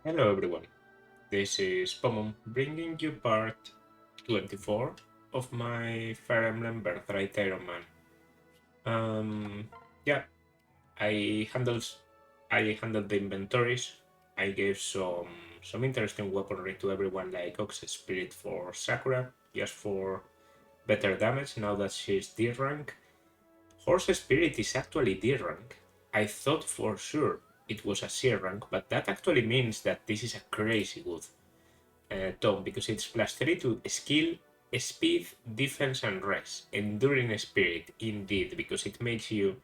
Hello everyone, this is Pomum bringing you part 24 of my Fire Emblem Birthright Iron Man. Um, yeah, I handled I handled the inventories. I gave some interesting weaponry to everyone like Ox Spirit for Sakura, just for better damage now that she's D rank. Horse Spirit is actually D rank. I thought for sure it was a C rank, but that actually means that this is a crazy good Tom, because it's +3 to skill, speed, defense, and res. Enduring spirit, indeed, because it makes you.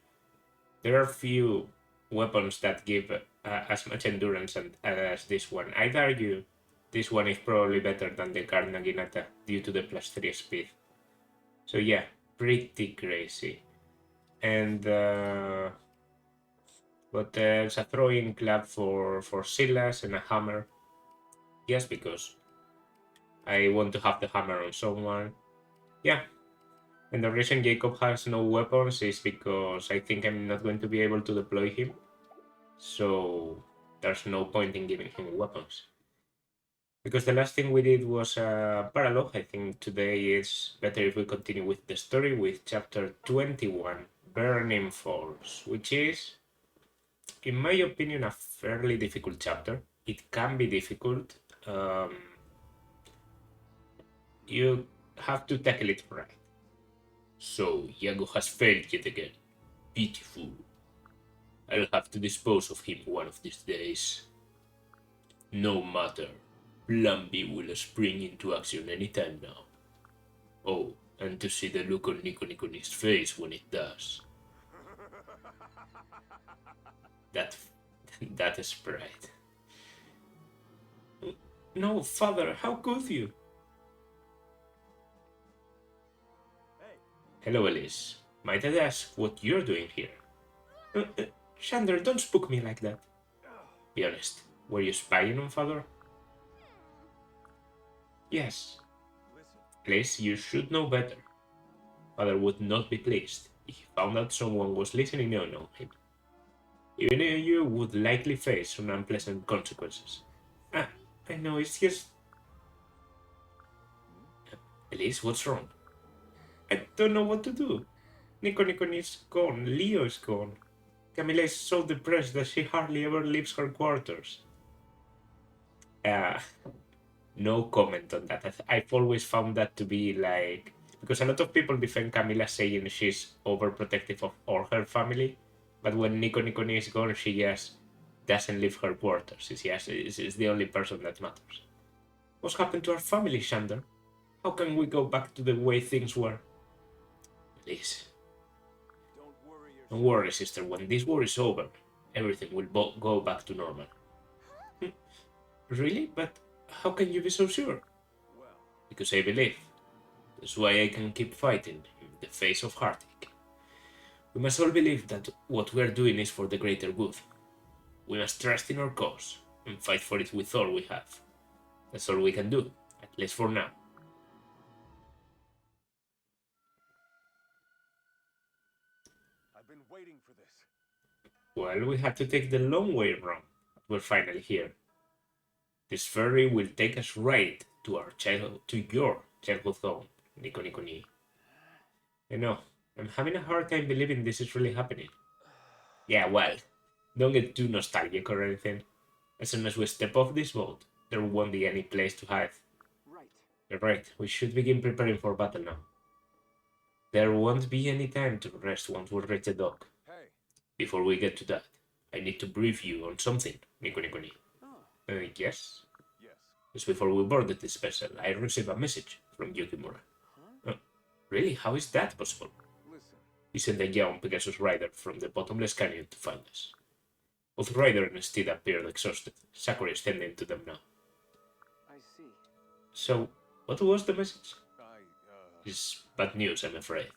There are few weapons that give as much endurance as this one. I'd argue this one is probably better than the Card Naginata due to the +3 speed. So yeah, pretty crazy. And what else? A throwing club for Silas and a hammer. Yes, because I want to have the hammer on someone. Yeah, and the reason Jacob has no weapons is because I think I'm not going to be able to deploy him. So there's no point in giving him weapons. Because the last thing we did was a paralogue. I think today is better if we continue with the story with chapter 21, Burning Falls, which is, in my opinion, a fairly difficult chapter. It can be difficult. Um, you have to tackle it right. So, Iago has failed yet again. Pitiful. I'll have to dispose of him one of these days. No matter. Plan B will spring into action anytime now. Oh, and to see the look on Nikoni's face when it does. That that sprite. No, father, how could you? Hello, Elise. Might I ask what you're doing here? Shander, don't spook me like that. Be honest. Were you spying on father? Yes. Elise, you should know better. Father would not be pleased if he found out someone was listening in on him. Even you would likely face some unpleasant consequences. Ah, I know, it's just. Elise, what's wrong? I don't know what to do. Nikon is gone, Leo is gone. Camilla is so depressed that she hardly ever leaves her quarters. Uh, no comment on that. I've always found that to be like. Because a lot of people defend Camilla saying she's overprotective of all her family, but when Nico is gone, she just doesn't leave her quarters. It's the only person that matters. What's happened to our family, Shander? How can we go back to the way things were? Please. Don't worry, sister. When this war is over, everything will go back to normal. Really? But how can you be so sure? Because I believe. That's why I can keep fighting in the face of heartache. We must all believe that what we are doing is for the greater good. We must trust in our cause and fight for it with all we have. That's all we can do, at least for now. I've been waiting for this. Well, we had to take the long way around. We're finally here. This ferry will take us right to your childhood home, Nico. I know, I'm having a hard time believing this is really happening. Yeah, well, don't get too nostalgic or anything. As soon as we step off this boat, there won't be any place to hide. Right. You're right, we should begin preparing for battle now. There won't be any time to rest once we reach the dock. Hey. Before we get to that, I need to brief you on something, Nico. Oh. Yes? Yes. Just before we boarded this vessel, I received a message from Yukimura. Huh? Really? How is that possible? Listen. He sent a young Pegasus rider from the bottomless canyon to find us. Both Ryder and Steed appeared exhausted. Sakura is tending to them now. I see. So, what was the message? I, It's bad news, I'm afraid.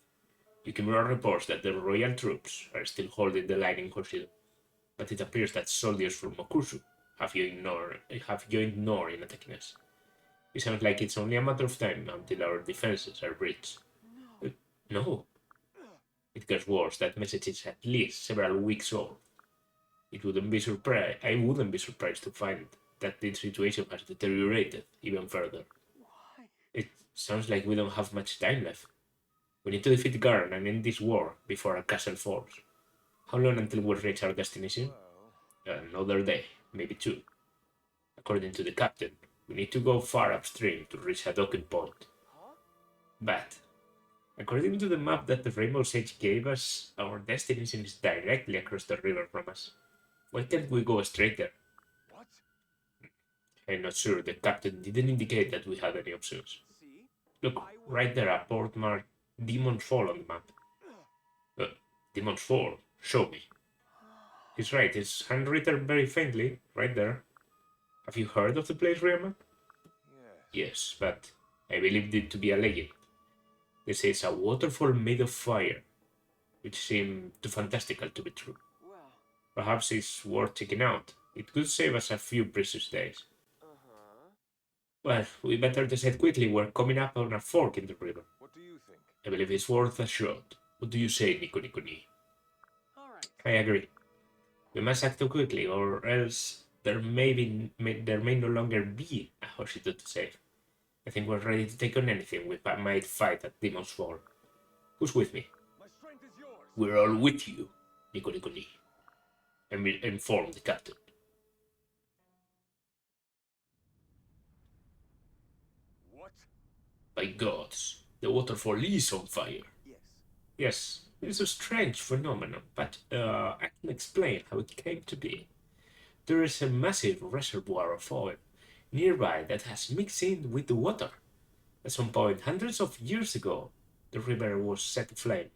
Yukimura reports that the royal troops are still holding the line in Hoshido, but it appears that soldiers from Mokusu have joined Nor in attacking us. It sounds like it's only a matter of time until our defenses are breached. No. No, it gets worse. That message is at least several weeks old. I wouldn't be surprised to find that the situation has deteriorated even further. Why? It sounds like we don't have much time left. We need to defeat Garn and end this war before our castle falls. How long until we reach our destination? Well, Another day, maybe 2. According to the captain, we need to go far upstream to reach a docking point. huh? But, according to the map that the Rainbow Sage gave us, our destination is directly across the river from us. Why can't we go straight there? What? I'm not sure. The captain didn't indicate that we had any options. See? Look, I will- right there, a port marked Demon's Fall on the map. Demon's Fall? Show me. He's right, it's handwritten very faintly, right there. Have you heard of the place, Ryoma? Yes. Yes, but I believed it to be a legend. They say it's a waterfall made of fire, which seemed too fantastical to be true. Well, Perhaps it's worth checking out. It could save us a few precious days. uh-huh. Well, we better decide quickly. We're coming up on a fork in the river. What do you think? I believe it's worth a shot. What do you say, Nico Niconi? All right. I agree. We must act quickly, or else there may no longer be a Hoshito to save. I think we're ready to take on anything we might fight at Demon's Fall. Who's with me? My strength is yours. We're all with you, Nico Niconi. And we'll inform the captain. What? By gods, the waterfall is on fire. Yes. Yes, it's a strange phenomenon, but I can explain how it came to be. There is a massive reservoir of oil nearby that has mixed in with the water. At some point, hundreds of years ago, the river was set aflame.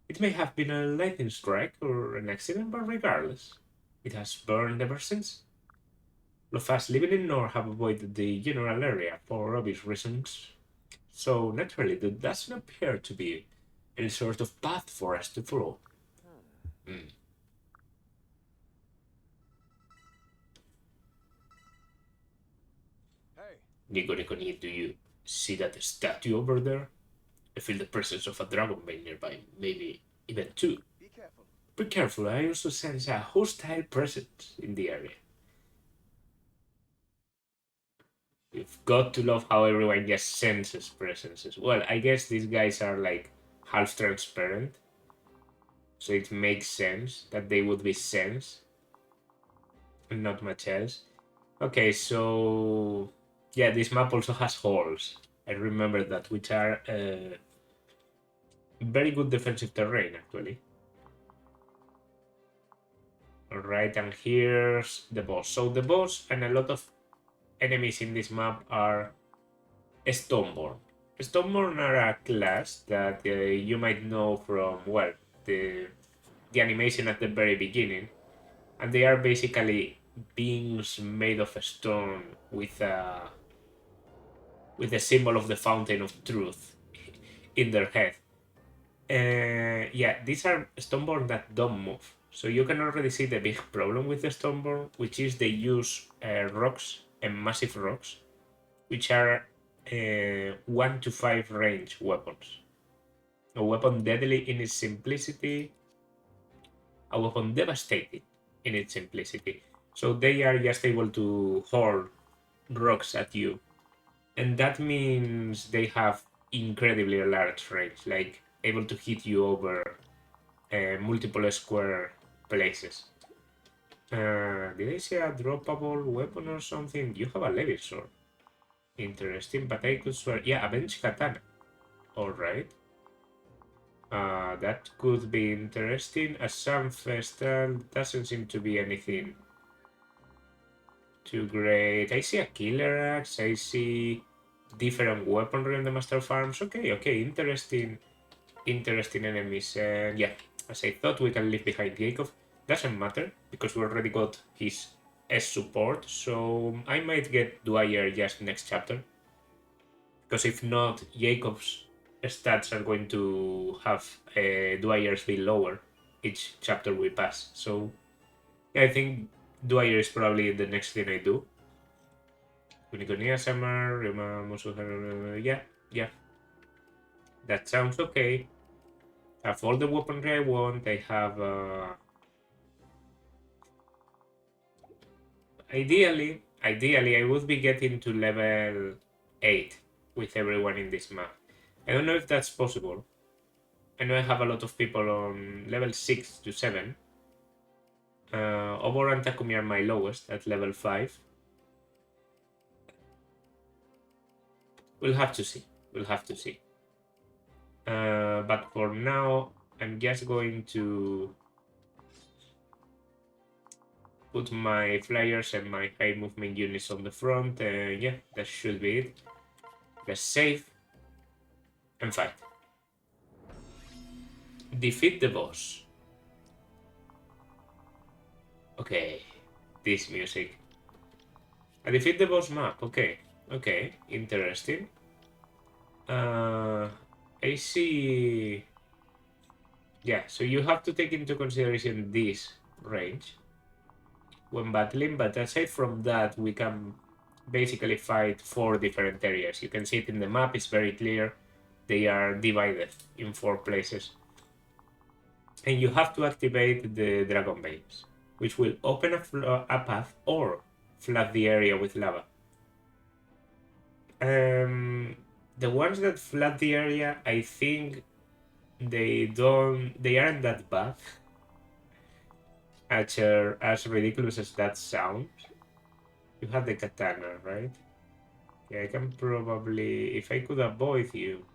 It may have been a lightning strike or an accident, but regardless, it has burned ever since. All of us living in Nor have avoided the general area for obvious reasons, so naturally there doesn't appear to be any sort of path for us to follow. Hey, Nico, do you see that statue over there? I feel the presence of a dragonbane nearby, maybe even 2. be careful. Be careful, I also sense a hostile presence in the area. You've got to love how everyone just senses presences. Well, I guess these guys are like half transparent, so it makes sense that they would be sensed, and not much else. Okay, so yeah, this map also has holes. I remember that, which are very good defensive terrain, actually. Alright, and here's the boss. So the boss and a lot of enemies in this map are Stoneborn. Stoneborn are a class that you might know from, well, the animation at the very beginning. And they are basically beings made of stone with the symbol of the Fountain of Truth in their head. Yeah, these are Stoneborn that don't move. So you can already see the big problem with the Stoneborn, which is they use rocks and massive rocks, which are 1 to 5 range weapons. A weapon deadly in its simplicity, a weapon devastating in its simplicity. So they are just able to hurl rocks at you. And that means they have incredibly large range, like able to hit you over multiple square places. Did I see a droppable weapon or something? You have a Levi sword. Interesting, but I could swear... Yeah, Avenge Katana. Alright. That could be interesting. A Sunfestal doesn't seem to be anything too great. I see a Killer Axe. I see different weaponry on the Master of Arms. Okay, interesting enemies. And yeah, as I thought, we can leave behind Jacob. Doesn't matter, because we already got his S support, so I might get Dwyer just next chapter. Because if not, Jacob's stats are going to have Dwyer's be lower each chapter we pass. So yeah, I think Dwyer is probably the next thing I do. Unicornia Summer, yeah. That sounds okay. I have all the weaponry I want. I have ideally ideally I would be getting to level 8 with everyone in this map. I don't know if that's possible. I know I have a lot of people on level 6 to 7. Obor and Takumi are my lowest at level 5. We'll have to see. We'll have to see. But for now, I'm just going to put my flyers and my high movement units on the front. Yeah, that should be it. Let's save and fight. Defeat the boss. Okay, this music. I defeat the boss map. Okay, okay, interesting. I see. Yeah, so you have to take into consideration this range when battling, but aside from that, we can basically fight 4 different areas. You can see it in the map, it's very clear. They are divided in 4 places. And you have to activate the Dragon Babes, which will open a path or flood the area with lava. The ones that flood the area, I think they aren't that bad. As ridiculous as that sounds. You have the katana, right? Yeah, I can probably, if I could avoid you,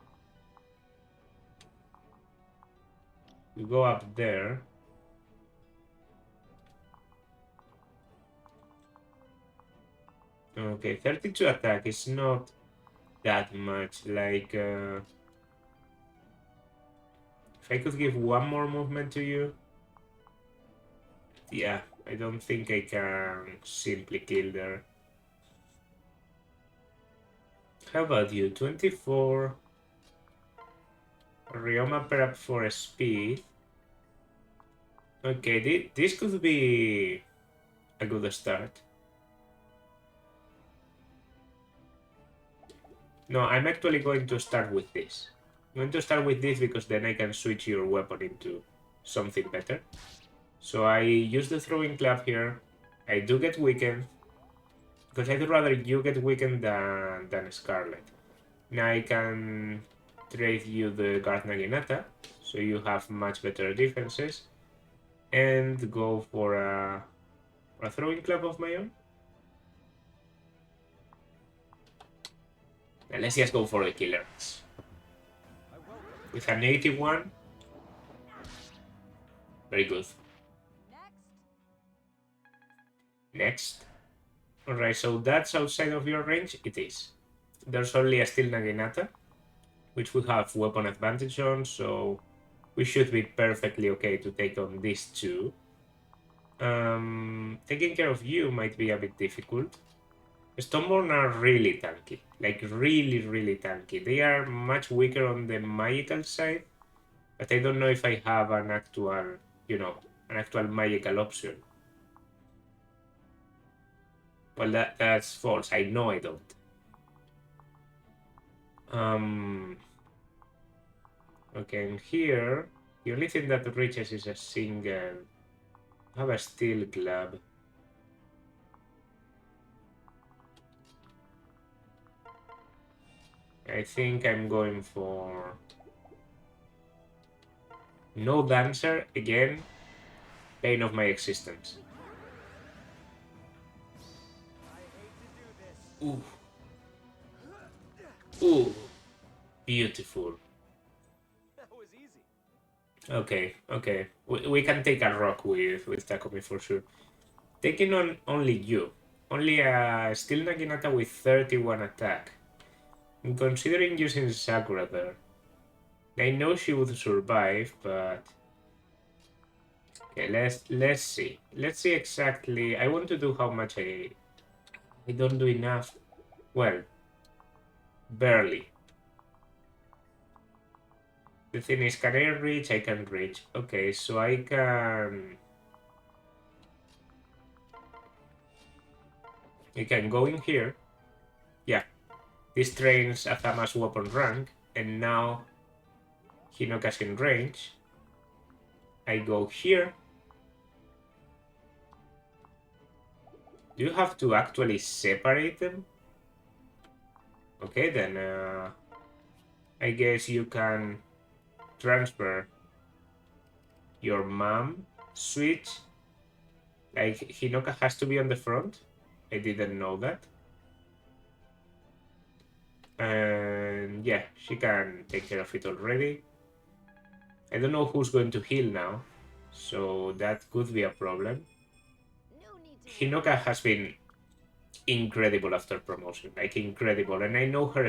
you go up there. Okay, 32 attack is not that much. Like, if I could give one more movement to you, yeah, I don't think I can simply kill there. How about you? 24. Ryoma perhaps for speed. Okay, this could be a good start. No, I'm actually going to start with this. I'm going to start with this because then I can switch your weapon into something better. So I use the throwing club here. I do get weakened, because I'd rather you get weakened than Scarlet. Now I can trade you the Guard Naginata, so you have much better defenses, and go for a throwing club of my own. And let's just go for the killers. With an 81. Very good. Next. Alright, so that's outside of your range? It is. There's only a Steel Naginata, which we have weapon advantage on, so we should be perfectly okay to take on these two. Taking care of you might be a bit difficult. Stoneborn are really tanky, like really tanky. They are much weaker on the magical side, but I don't know if I have an actual, an actual magical option. Well, that's false. I know I don't. Okay, and here, the only thing that reaches is a single. I have a steel club. I think I'm going for no dancer again. Pain of my existence. Ooh. Ooh. Beautiful. That was easy. Okay, okay. We can take a rock with Takumi for sure. Taking on only you. Only a Steel Naginata with 31 attack. I'm considering using Sakura there. I know she would survive, but... Okay, let's see. Let's see exactly... I want to do how much I don't do enough. Well, barely. The thing is, can I reach? I can reach. Okay, so I can go in here. Yeah. This trains Athama's weapon rank, and now Hinoka's in range. I go here. Do you have to actually separate them? Okay, then I guess you can transfer your mom switch. Like, Hinoka has to be on the front? I didn't know that. And yeah, she can take care of it already. I don't know who's going to heal now, so that could be a problem. No need to Hinoka has been incredible after promotion, like incredible, and I know her.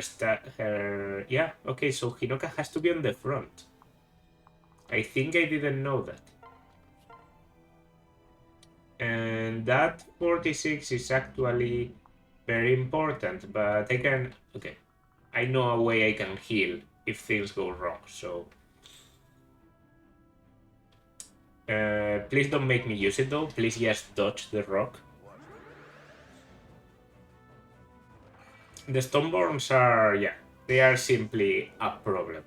Yeah, okay, so Hinoka has to be on the front. I think I didn't know that. And that 46 is actually very important, but I can... Okay, I know a way I can heal if things go wrong, so... please don't make me use it though, please just dodge the rock. The Stoneborns are... yeah, they are simply a problem.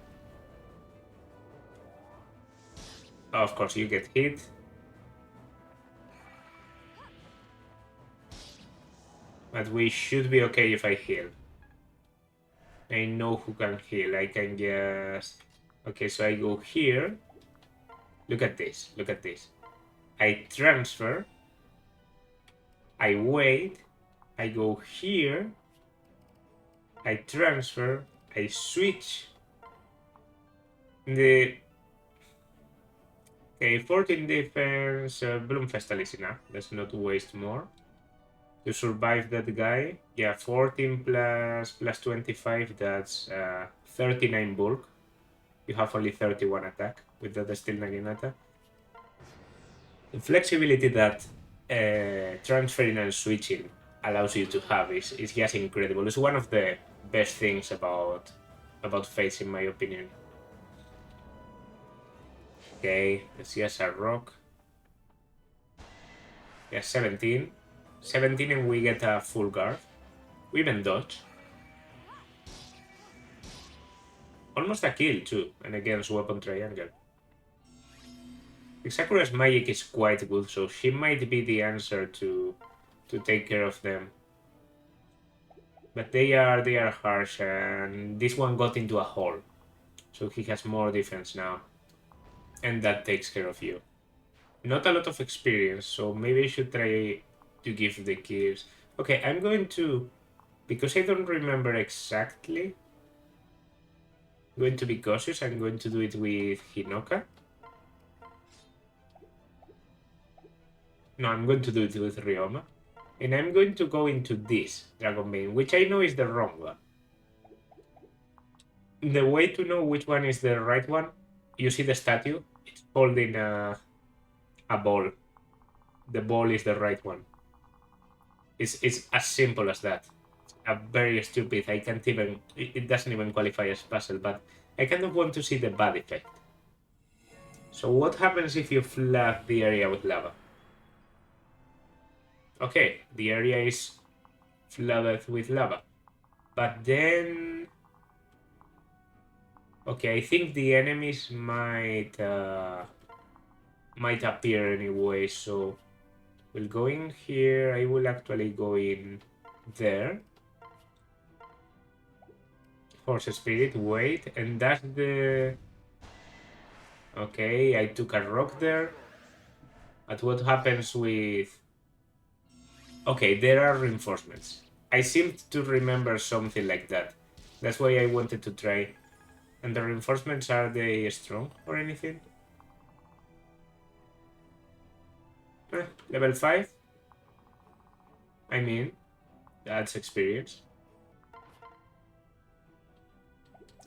Of course, you get hit. But we should be okay if I heal. I know who can heal. I can just... Okay, so I go here. Look at this. Look at this. I transfer. I wait. I go here. I transfer. I switch. The... Okay, 14 defense. Bloomfestal is enough. Let's not waste more. To survive that guy. Yeah, 14 plus 25. That's 39 bulk. You have only 31 attack with the Steel Naginata. The flexibility that transferring and switching allows you to have is just incredible. It's one of the best things about Fates, in my opinion. Okay, let's just a rock. Yeah, 17. 17 and we get a full guard. We even dodge. Almost a kill too, and against Weapon Triangle. Sakura's magic is quite good, so she might be the answer to take care of them. But they are harsh, and this one got into a hole, so he has more defense now, and that takes care of you. Not a lot of experience, so maybe I should try to give the kills. Okay, I'm going to, because I don't remember exactly, I'm going to be cautious. I'm going to do it with Hinoka. No, I'm going to do it with Ryoma. And I'm going to go into this Dragon Bane, which I know is the wrong one. The way to know which one is the right one, you see the statue? It's holding a ball. The ball is the right one. It's as simple as that. A very stupid. I can't even... It doesn't even qualify as puzzle, but I kind of want to see the bad effect. So what happens if you flood the area with lava? Okay, the area is flooded with lava. But then... Okay, I think the enemies might appear anyway, so we'll go in here. I will actually go in there. Force Spirit, wait, and that's the... Okay, I took a rock there. But what happens with... Okay, there are reinforcements. I seemed to remember something like that. That's why I wanted to try. And the reinforcements, are they strong or anything? Level 5? I mean, that's experience.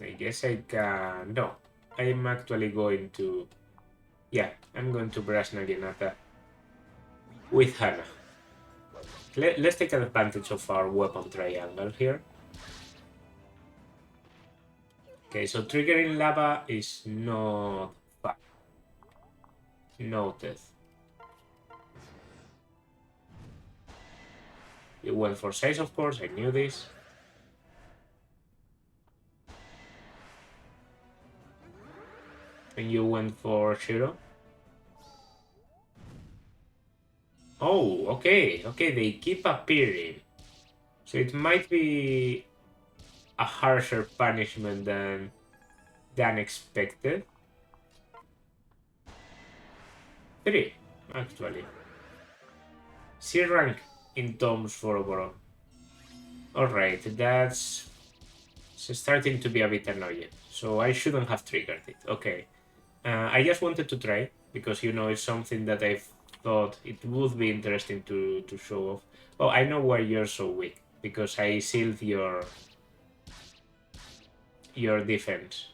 I guess I can... No, I'm actually going to... Yeah, I'm going to brush Naginata with Hana. Let's take advantage of our weapon triangle here. Okay, so triggering lava is not fun. Noted. You went for size, of course, I knew this. And you went for Shiro. Oh, okay, okay, they keep appearing. So it might be a harsher punishment than expected. 3, actually. C rank in Tomes for overall. Alright, that's starting to be a bit annoying. So I shouldn't have triggered it. Okay. I just wanted to try, because, you know, it's something that I thought it would be interesting to show off. Oh, I know why you're so weak, because I sealed your defense.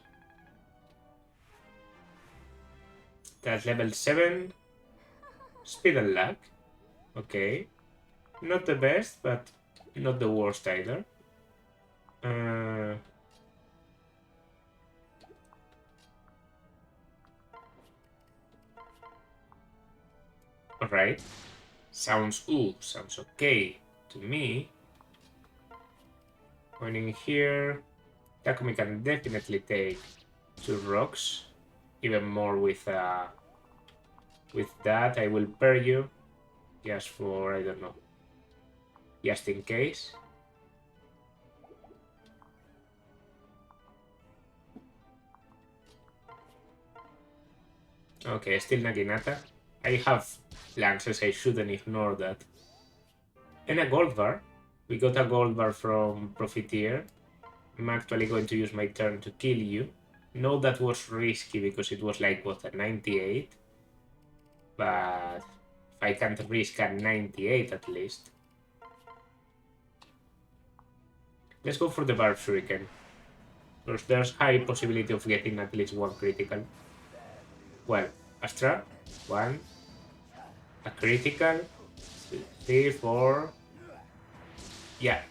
That's level 7. Speed and luck. Okay. Not the best, but not the worst either. Alright. Sounds okay to me. Going in here. Takumi can definitely take 2 rocks. Even more with that. I will pair you. Just for, I don't know. Just in case. Okay, still Naginata. I have lances, I shouldn't ignore that. And a gold bar. We got a gold bar from Profiteer. I'm actually going to use my turn to kill you. No, that was risky because it was like, what, a 98? But if I can't risk a 98 at least. Let's go for the Barb Shuriken. Because there's high possibility of getting at least 1 critical. Well, Astra, 1. A critical. 3, 4. Yeah.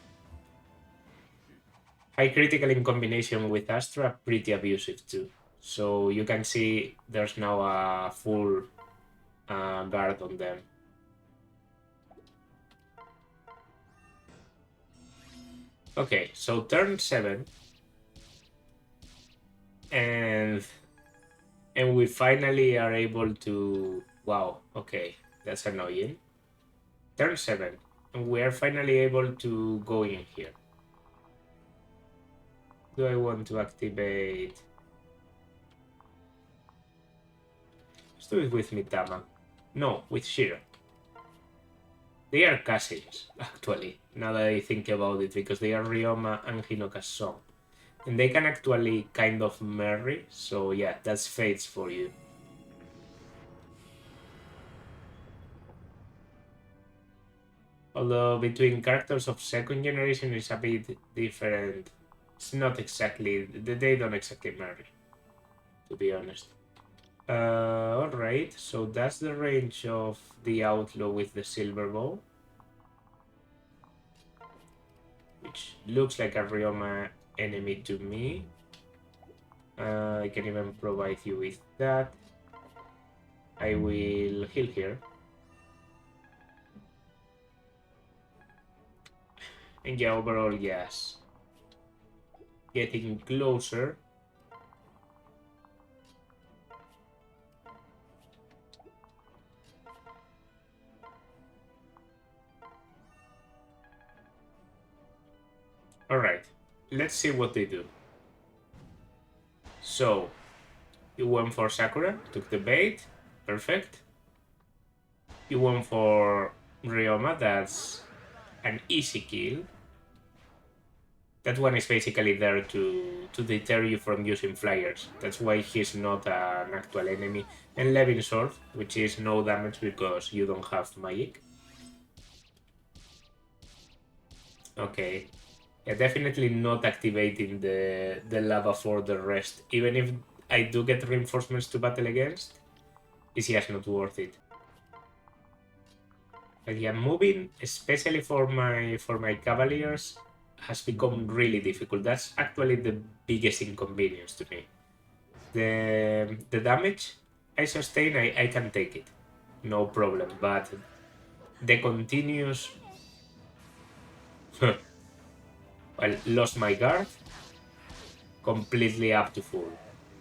High critical in combination with Astra, pretty abusive too. So you can see there's now a full guard on them. Okay, so turn 7. And we finally are able to... Wow, okay, that's annoying. Turn 7. And we are finally able to go in here. Do I want to activate... Let's do it with Mitama. No, with Shira. They are cousins, actually, now that I think about it, because they are Ryoma and Hinoka's son. And they can actually kind of marry, so yeah, that's fates for you. Although between characters of second generation is a bit different. It's not exactly... They don't exactly marry, to be honest. Alright, so that's the range of the Outlaw with the Silver Bow. Which looks like a Ryoma enemy to me. I can even provide you with that. I will heal here. And yeah, overall, yes. Getting closer. Alright, let's see what they do. So, you went for Sakura, took the bait, perfect. You went for Ryoma, that's an easy kill. That one is basically there to deter you from using flyers. That's why he's not an actual enemy. And Levin Sword, which is no damage because you don't have magic. Okay. Yeah, definitely not activating the lava for the rest. Even if I do get reinforcements to battle against, it's just not worth it. But yeah, moving, especially for my cavaliers, has become really difficult. That's actually the biggest inconvenience to me. The damage I sustain, I can take it, no problem. But the continuous... Well, lost my guard, completely up to full.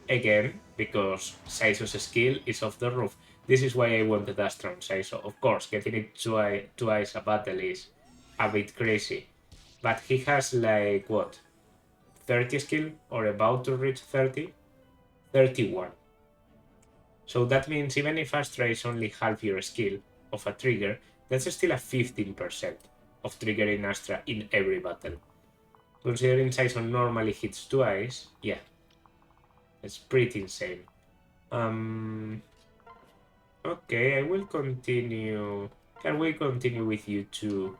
Again, because Saizo's skill is off the roof. This is why I wanted Astra on Saizo. Of course, getting it twice a battle is a bit crazy. But he has like, what, 30 skill? Or about to reach 30? 31. So that means even if Astra is only half your skill of a trigger, that's still a 15% of triggering Astra in every battle. Considering Saizo normally hits twice, yeah, it's pretty insane. Okay, I will continue. Can we continue with you two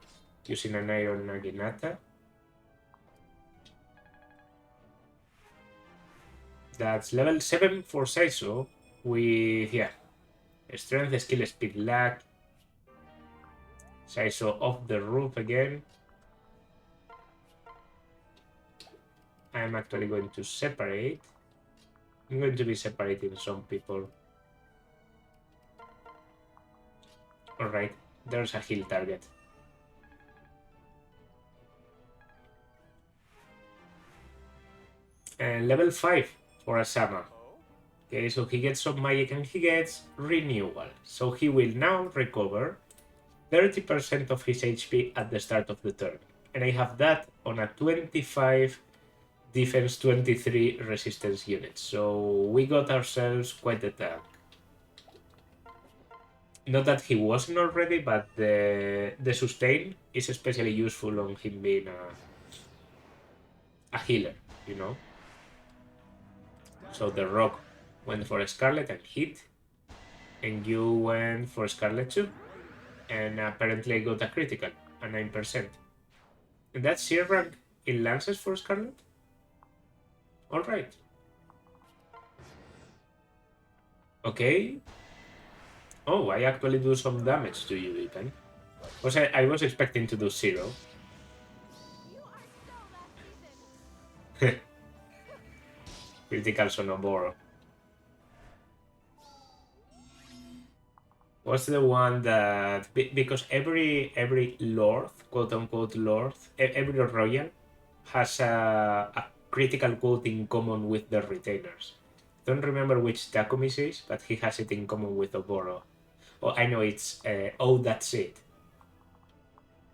using an Iron Naginata? That's level 7 for Saizo with, yeah, strength, skill, speed, luck. Saizo off the roof again. I'm actually going to separate. I'm going to be separating some people. Alright, there's a heal target. And level 5 for Asama. Okay, so he gets some magic and he gets renewal. So he will now recover 30% of his HP at the start of the turn. And I have that on a 25 defense, 23 resistance unit. So we got ourselves quite a tank. Not that he wasn't already, but the sustain is especially useful on him being a healer, you know? So the rock went for Scarlet and hit, and you went for Scarlet too, and apparently I got a critical, a 9%. And that's C rank in Lances for Scarlet? Alright. Okay. Oh, I actually do some damage to you, even. I was expecting to do 0. Critical Sonoboro. What's the one that... Because every lord, quote-unquote lord, every royal has a critical quote in common with the retainers. Don't remember which Takumis is, but he has it in common with Oboro. Oh, I know it's... oh, that's it.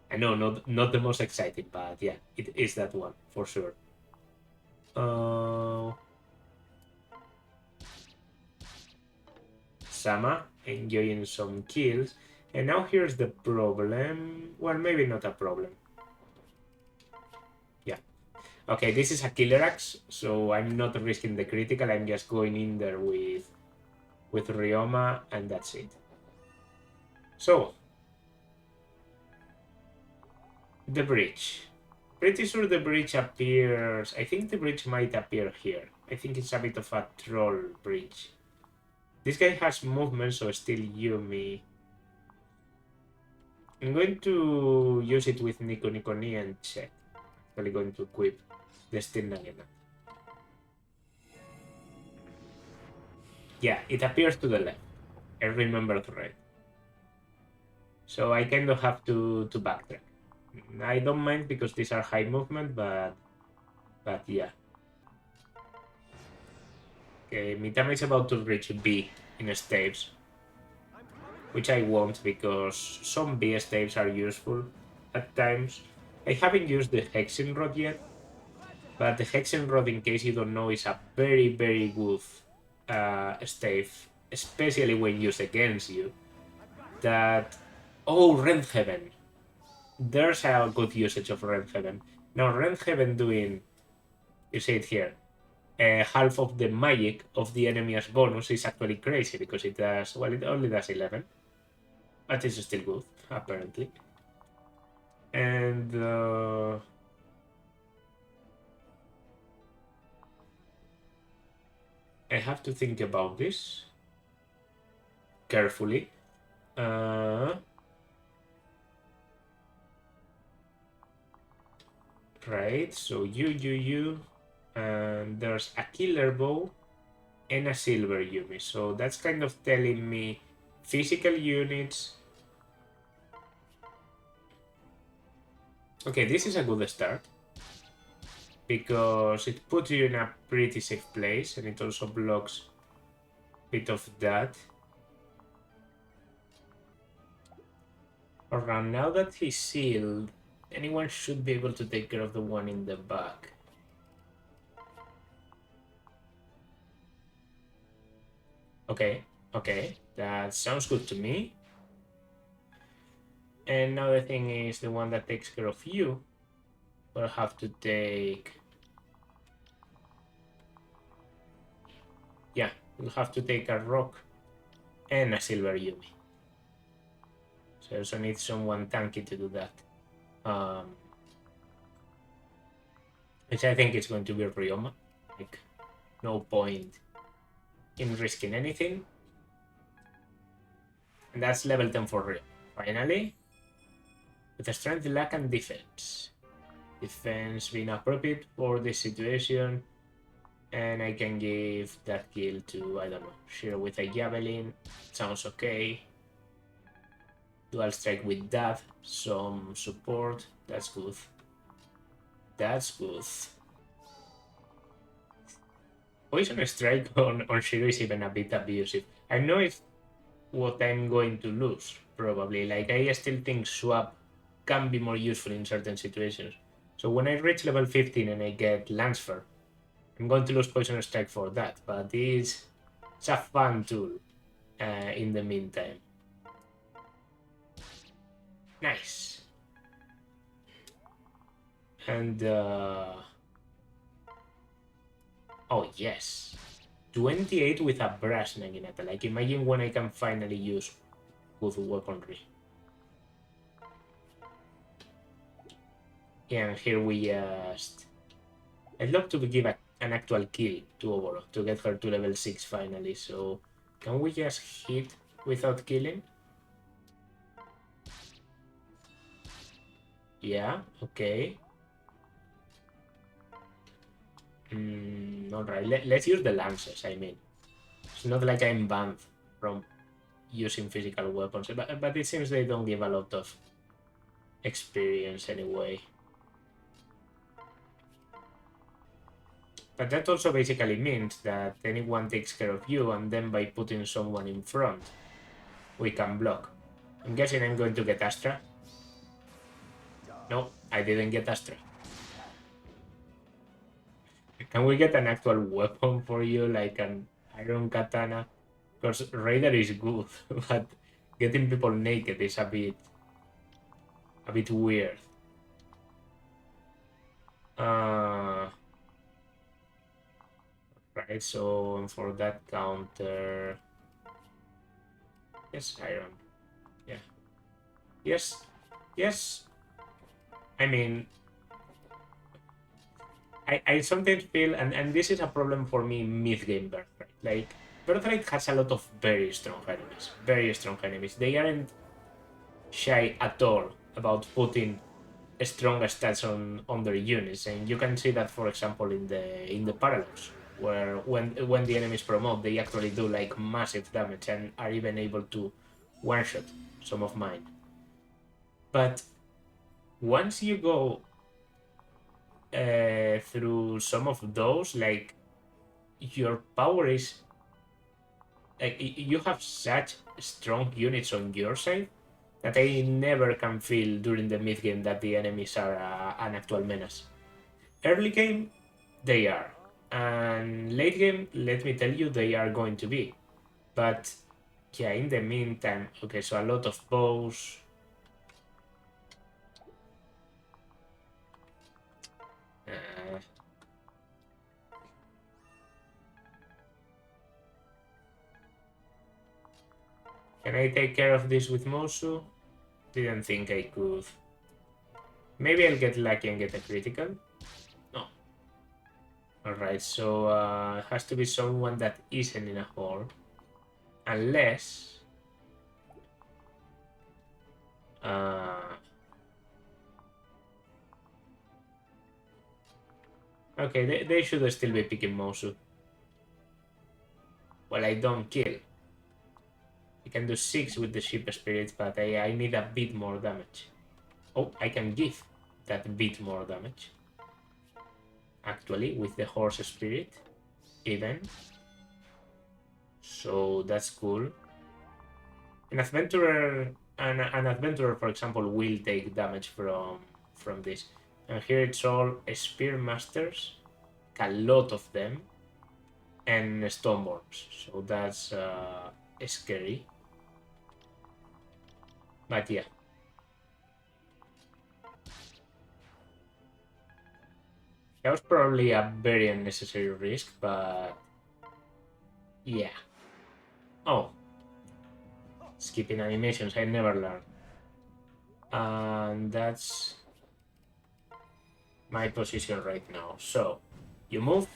I know, not the most exciting, but yeah, it is that one, for sure. Sama enjoying some kills. And now here's the problem. Well, maybe not a problem. Yeah. Okay, this is a killer axe, so I'm not risking the critical. I'm just going in there with Ryoma, and that's it. So, the bridge. Pretty sure the bridge appears... I think the bridge might appear here. I think it's a bit of a troll bridge. This guy has movement, so still Yumi. I'm going to use it with Nico Ni and check. Actually going to equip the Steel Naginata. Yeah, it appears to the left. I remembered right. So I kind of have to backtrack. I don't mind because these are high movement, but yeah. Okay, Mitama is about to reach B in staves, which I won't because some B staves are useful at times. I haven't used the Hexen Rod yet, but the Hexen Rod, in case you don't know, is a very, very good stave, especially when used against you. That... Oh, Rend Heaven. There's a good usage of Rend Heaven. Now, Rend Heaven doing... You see it here. Half of the magic of the enemy as bonus is actually crazy because it does... Well, it only does 11. But it's still good, apparently. And... I have to think about this carefully. Right, so you, and there's a killer bow and a silver Yumi. So that's kind of telling me physical units. Okay, this is a good start because it puts you in a pretty safe place and it also blocks a bit of that. Alright, now that he's sealed, anyone should be able to take care of the one in the back. Okay, okay, that sounds good to me. And now the thing is, the one that takes care of you will have to take... Yeah, we'll have to take a rock and a silver Yumi. So I also need someone tanky to do that. Which I think is going to be Ryoma. Like, no point in risking anything. And that's level 10 for real. Finally, with a strength, luck, and defense. Defense being appropriate for this situation. And I can give that kill to, I don't know, Shiro with a javelin. Sounds okay. Dual strike with that. Some support. That's good. That's good. Poison strike on Shiro is even a bit abusive. I know it's what I'm going to lose, probably. Like, I still think swap can be more useful in certain situations. So when I reach level 15 and I get Lancefire, I'm going to lose Poison Strike for that, but it's a fun tool in the meantime. Nice. And, oh, yes. 28 with a Brass Naginata. Like, imagine when I can finally use good weaponry. And here we just... I'd love to give an actual kill to Oboro, to get her to level 6 finally, so... Can we just hit without killing? Yeah, okay. Alright, let's use the lances, I mean. It's not like I'm banned from using physical weapons, but it seems they don't give a lot of experience anyway. But that also basically means that anyone takes care of you, and then by putting someone in front, we can block. I'm guessing I'm going to get Astra. No, I didn't get Astra. Can we get an actual weapon for you, like an iron katana? Because Raider is good, but getting people naked is a bit weird. Right, so for that counter... Yes, iron. Yeah. Yes. Yes. I mean... I sometimes feel, and this is a problem for me mid-game Birthright. Like, Birthright has a lot of very strong enemies. Very strong enemies. They aren't shy at all about putting strong stats on their units. And you can see that, for example, in the Parallels, where when the enemies promote, they actually do like massive damage and are even able to one-shot some of mine. But once you go through some of those, like, your power is like, you have such strong units on your side that I never can feel during the mid game that the enemies are an actual menace. Early game, they are, and late game, let me tell you, they are going to be. But yeah, in the meantime, okay, so a lot of bows. Can I take care of this with Mosu? Didn't think I could. Maybe I'll get lucky and get a critical. No. Alright, so it has to be someone that isn't in a horde. Unless... okay, they should still be picking Mosu. Well, I don't kill. I can do 6 with the Ship Spirit, but I need a bit more damage. Oh, I can give that bit more damage. Actually, with the Horse Spirit, even. So that's cool. An Adventurer an adventurer, for example, will take damage from this. And here it's all spear masters, a lot of them, and Stoneborns. So that's scary. But yeah. That was probably a very unnecessary risk, but yeah. Oh. Skipping animations, I never learned. And that's my position right now. So, you move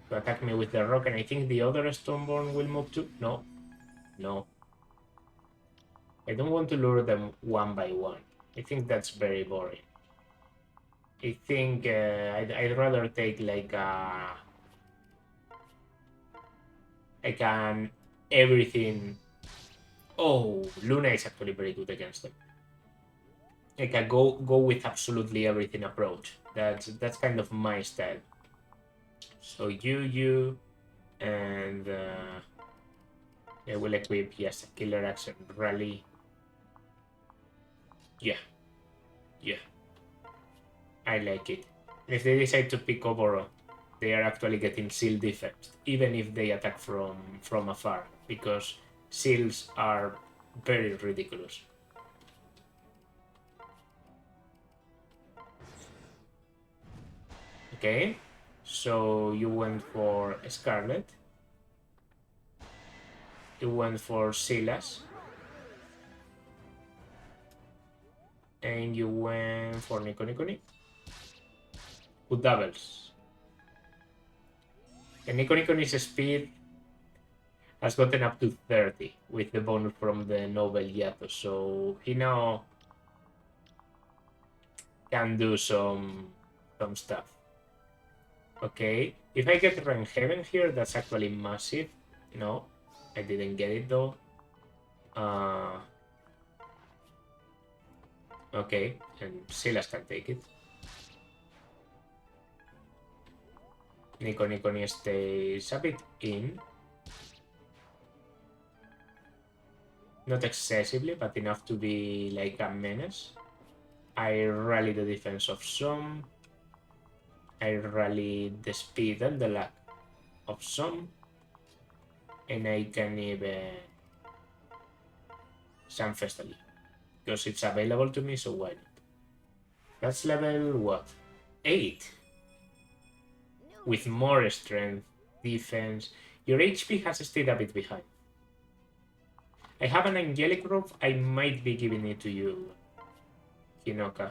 to attack me with the rock, and I think the other Stoneborn will move too. No. No. I don't want to lure them one by one. I think that's very boring. I think I'd rather take like an everything. Oh, Luna is actually very good against them. Like a go with absolutely everything approach. That's kind of my style. So you, and I will equip yes a killer axe and rally. Yeah, yeah, I like it. And if they decide to pick Oboro, they are actually getting seal defense, even if they attack from afar, because seals are very ridiculous. Okay, so you went for Scarlet. You went for Silas. And you went for Nico. Who doubles. And Nico's speed has gotten up to 30 with the bonus from the Noble Yato, so he now can do some stuff. Okay, if I get Rank Heaven here, that's actually massive. No, I didn't get it though. Okay, and Silas can take it. Nico stays a bit in. Not excessively, but enough to be like a menace. I rally the defense of some. I rally the speed and the luck of some. And I can even some Festally. Because it's available to me, so why not? That's level what? 8. With more strength, defense. Your HP has stayed a bit behind. I have an Angelic Robe. I might be giving it to you, Hinoka.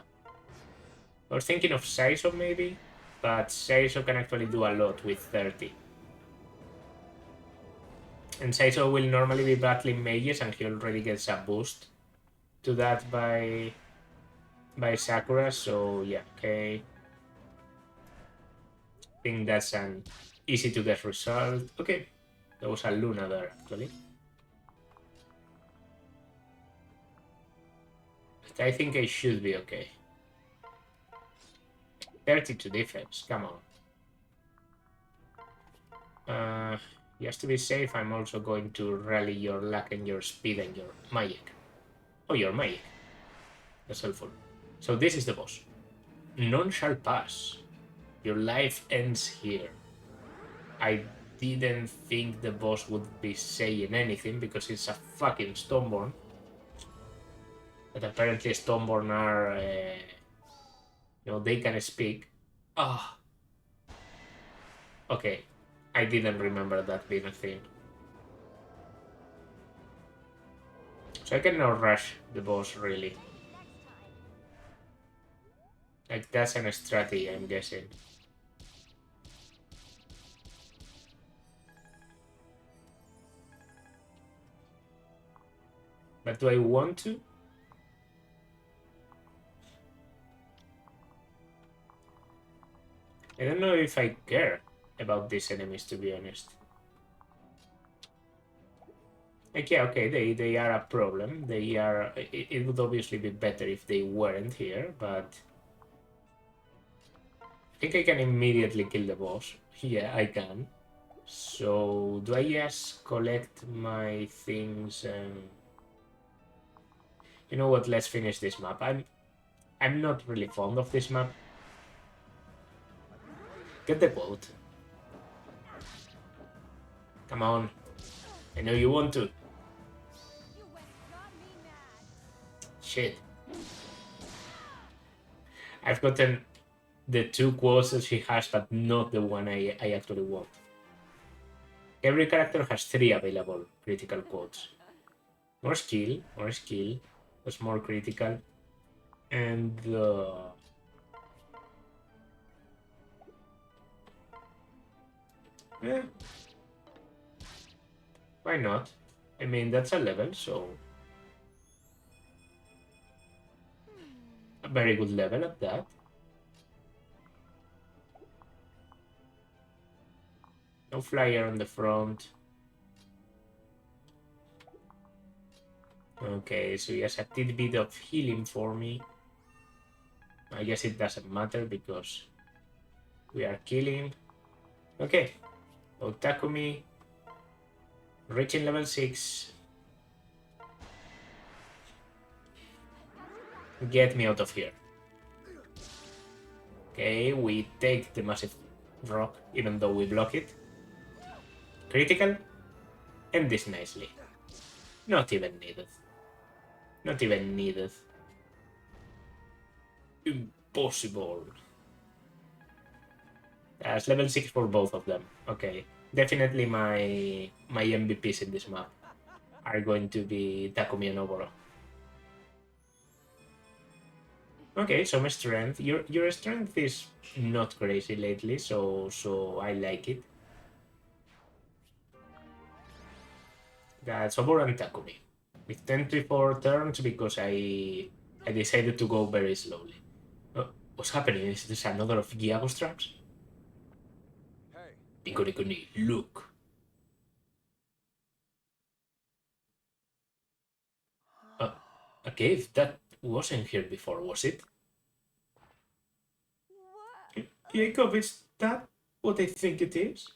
I was thinking of Saizo maybe, but Saizo can actually do a lot with 30. And Saizo will normally be battling mages, and he already gets a boost to that by Sakura, so yeah, okay. I think that's an easy to get result. Okay, there was a Luna there actually. But I think I should be okay. 32 defense, come on. Just to be safe, I'm also going to rally your luck and your speed and your magic. Oh, your magic. That's helpful. So this is the boss. None shall pass. Your life ends here. I didn't think the boss would be saying anything because it's a fucking Stoneborn. But apparently Stoneborn are... they can speak. Ah. Okay. I didn't remember that being a thing. So I can now rush the boss, really. Like, that's an strategy, I'm guessing. But do I want to? I don't know if I care about these enemies, to be honest. Like, yeah, okay, they are a problem. They are... It would obviously be better if they weren't here, but... I think I can immediately kill the boss. Yeah, I can. So, do I just collect my things and... You know what? Let's finish this map. I'm not really fond of this map. Get the boat. Come on. I know you want to. You went got me mad. Shit. I've gotten the 2 quotes that she has, but not the one I actually want. Every character has 3 available critical quotes. More skill, that's more critical. And yeah. Why not? I mean, that's a level, so a very good level at that. No flyer on the front. Okay, so he has a tidbit of healing for me. I guess it doesn't matter because we are killing. Okay, so Takumi reaching level 6. Get me out of here. Okay, we take the massive rock, even though we block it. Critical. End this nicely. Not even needed. Not even needed. Impossible. That's level 6 for both of them. Okay. Definitely my MVPs in this map are going to be Takumi and Oboro. Okay, so my strength. Your strength is not crazy lately, so I like it. That's Oboro and Takumi. With 24 turns because I decided to go very slowly. What's happening? Is this another of Giago's traps? Hey, Nikoni, look. A cave that wasn't here before, was it? What? Jacob, is that what I think it is?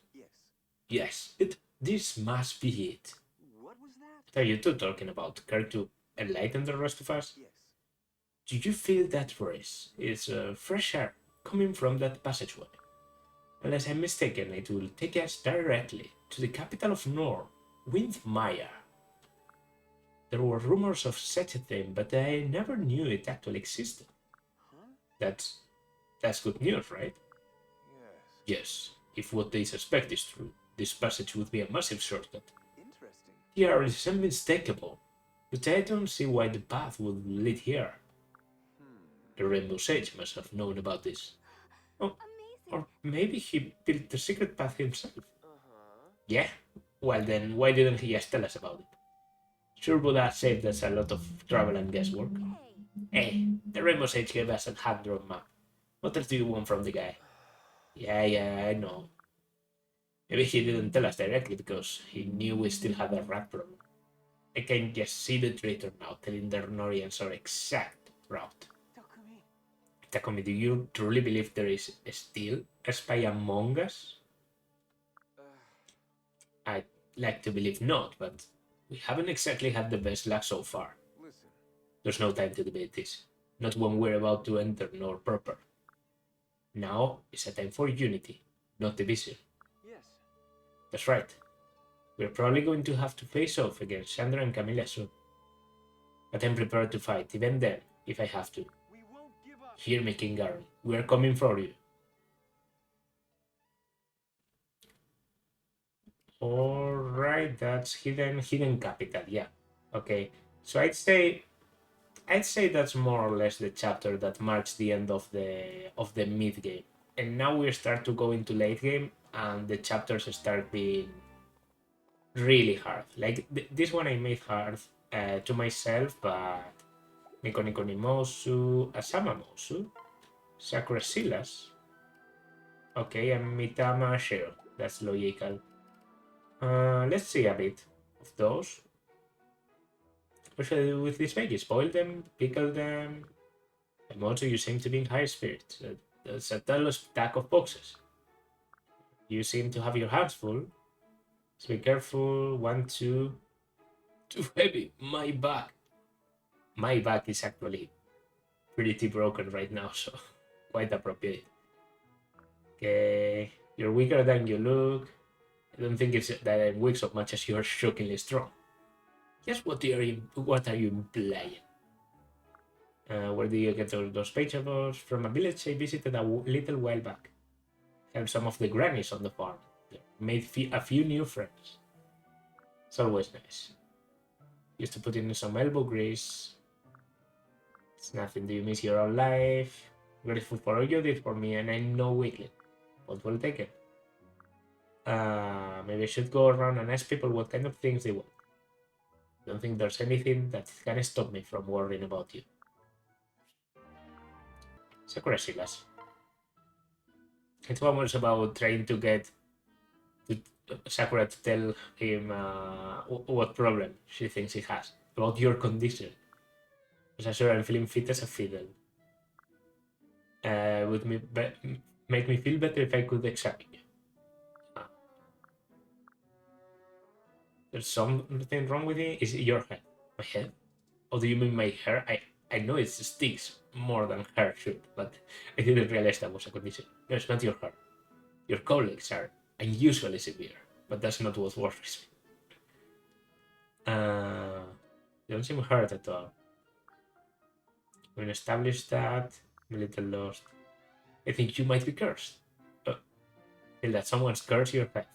yes. Yes, this must be it. What was that? What are you two talking about? Care to enlighten the rest of us? Yes. Do you feel that breeze? It's fresh air coming from that passageway. Unless I'm mistaken, it will take us directly to the capital of Nor, Windmire. There were rumors of such a thing, but I never knew it actually existed. Huh? That's good news, right? Yes. Yes, if what they suspect is true, this passage would be a massive shortcut. Interesting. The air is unmistakable, but I don't see why the path would lead here. The Rainbow Sage must have known about this. Amazing. Or maybe he built the secret path himself. Uh-huh. Yeah? Well then, why didn't he just tell us about it? Sure would have saved us a lot of travel and guesswork. Hey. Hey, the Rainbow Sage gave us a hand-drawn map. What else do you want from the guy? Yeah, I know. Maybe he didn't tell us directly because he knew we still had a rat problem. I can just see the traitor now telling the Norians our exact route. Takumi. Takumi, do you truly believe there is still a spy among us? I'd like to believe not, but we haven't exactly had the best luck so far. Listen. There's no time to debate this. Not when we're about to enter Nor proper. Now is a time for unity, not division. Yes. That's right. We're probably going to have to face off against Chandra and Camilla soon. But I'm prepared to fight, even then, if I have to. We won't give up. Hear me, King Garon. We are coming for you. Alright, that's hidden capital, yeah. Okay. So I'd say that's more or less the chapter that marks the end of the mid game. And now we start to go into late game and the chapters start being really hard. Like this one I made hard to myself, but Nico Mosu, Asama Mosu, Sakura Silas. Okay, and Mitama Shiro. That's logical. Let's see a bit of those. What should I do with these veggies? Boil them, pickle them. And also you seem to be in high spirits. That's a total stack of boxes. You seem to have your hands full. So be careful. 1, 2. Too heavy. My back. my back is actually pretty broken right now, so quite appropriate. Okay, you're weaker than you look. I don't think it's that I'm weak so much as you're shockingly strong. Just what are you implying? Where do you get those vegetables? From a village I visited a little while back. Helped some of the grannies on the farm. Made a few new friends. It's always nice. Used to put in some elbow grease. It's nothing. Do you miss your own life? Grateful for all you did for me, and I know weakly. But we'll take it. Maybe I should go around and ask people what kind of things they want. Don't think there's anything that can stop me from worrying about you. Sakura Silas. It's almost about trying to get Sakura to tell him what problem she thinks he has about your condition. Because sure, I'm feeling fit as a fiddle. Would make me feel better if I could examine you. There's something wrong with me? Is it your head? My head? Or do you mean my hair? I know it sticks more than hair should, but I didn't realize that was a condition. No, it's not your hair. Your colleagues are unusually severe, but that's not what worries me. You don't seem hurt at all. When established that, I'm a little lost. I think you might be cursed. Feel that someone's cursed your head.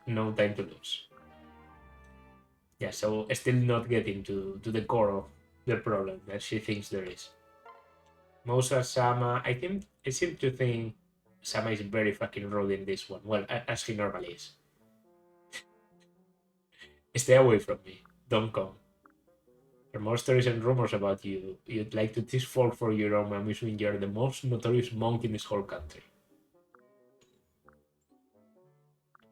No time to lose. Yeah, so still not getting to the core of the problem that she thinks there is. Mosa, Sama, I seem to think Sama is very fucking rude in this one. Well, as he normally is. Stay away from me. Don't come. There are more stories and rumors about you. You'd like to tease folk for your own amusement. You're the most notorious monk in this whole country.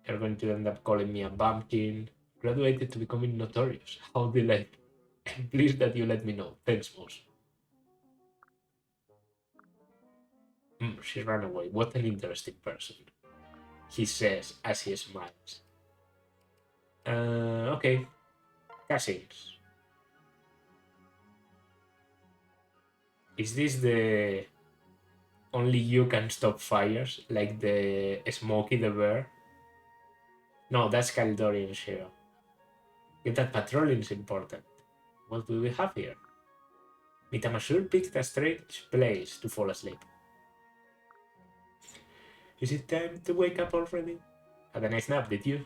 You're going to end up calling me a bumpkin. Graduated to becoming notorious. How delightful. I'm pleased that you let me know. Thanks, Moss. She ran away. What an interesting person. He says as he smiles. Okay. Cousins. Is this the only you can stop fires, like the Smokey the Bear? No, that's Kaldorian Shiro. If that patrolling is important, what do we have here? Mitamasur picked a strange place to fall asleep. Is it time to wake up already? Had a nice nap, did you?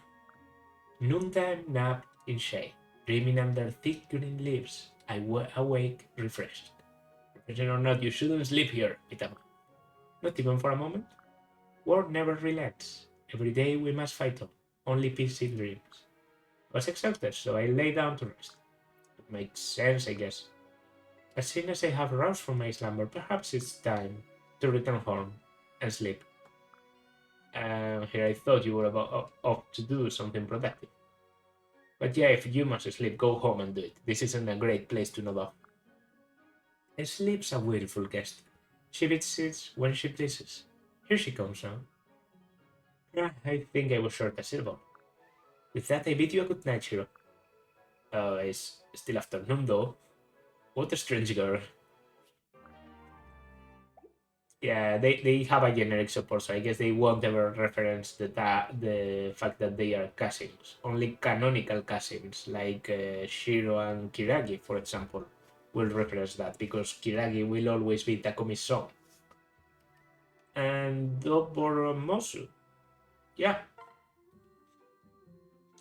Noontime nap in shade, dreaming under thick green leaves. I awake refreshed. Refreshing or not, you shouldn't sleep here, Mitama. Not even for a moment. War never relents. Every day we must fight on. Only peace in dreams. I was exhausted, so I lay down to rest. It makes sense, I guess. As soon as I have roused from my slumber, perhaps it's time to return home and sleep. Here I thought you were off to do something productive. But yeah, if you must sleep, go home and do it. This isn't a great place to nod off. Sleep's a willful guest. She visits when she pleases. Here she comes now. I think I was short a syllable. With that, I bid you a good night, Shiro. It's still afternoon, though. What a strange girl. Yeah, they have a generic support, so I guess they won't ever reference the fact that they are cousins. Only canonical cousins, like Shiro and Kiragi, for example, will reference that, because Kiragi will always be Takumi's son. And Doboro Mosu. Yeah.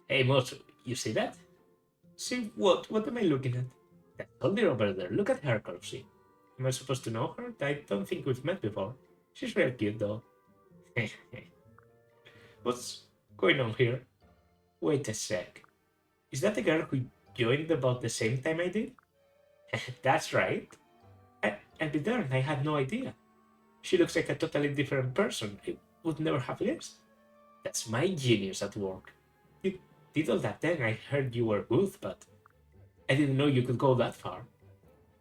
Hey, Mosu, you see that? See what? What am I looking at? That soldier over there. Look at her closely. Am I supposed to know her? I don't think we've met before. She's real cute, though. What's going on here? Wait a sec. Is that the girl who joined about the same time I did? That's right. I'll be darned, I had no idea. She looks like a totally different person. I would never have guessed. That's my genius at work. You did all that then. I heard you were good, but I didn't know you could go that far.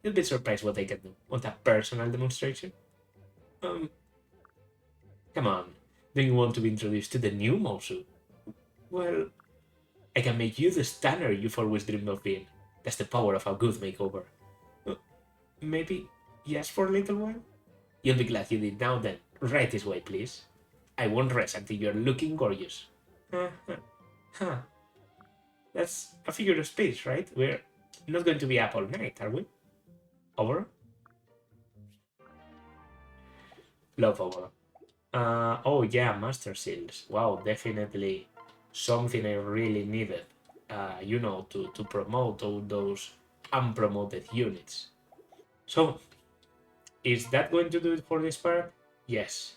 You'll be surprised what I can do. Want a personal demonstration? Come on. Do you want to be introduced to the new Mosu? Well, I can make you the stunner you've always dreamed of being. That's the power of a good makeover. Maybe just for a little while? You'll be glad you did. Now then, right this way, please. I won't rest until you're looking gorgeous. Huh. That's a figure of speech, right? We're not going to be up all night, are we? Over? Love over. Oh yeah, Master Seals. Wow, definitely something I really needed. To promote all those unpromoted units. So, is that going to do it for this part? Yes.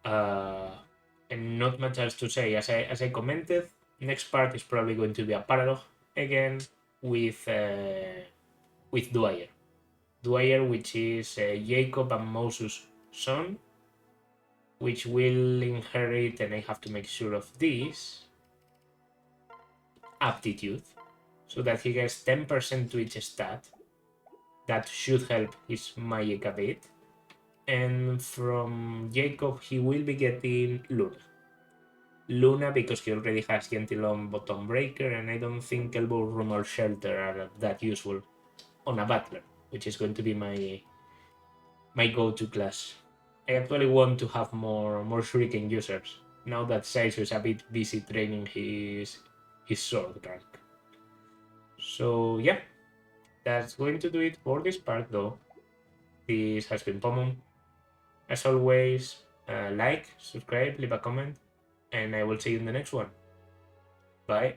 And not much else to say. As I commented, next part is probably going to be a paralogue again with Dwyer. Dwyer, which is Jacob and Moses' son, which will inherit, and I have to make sure of this, aptitude, so that he gets 10% to each stat. That should help his magic a bit. And from Jacob, he will be getting Luna because he already has Gentilon Bottom Breaker, and I don't think Elbow Room or Shelter are that useful on a Butler, which is going to be my go-to class. I actually want to have more Shuriken users, now that Saizo is a bit busy training his sword rank. So yeah, that's going to do it for this part though. This has been Pomon. As always, like, subscribe, leave a comment, and I will see you in the next one. Bye.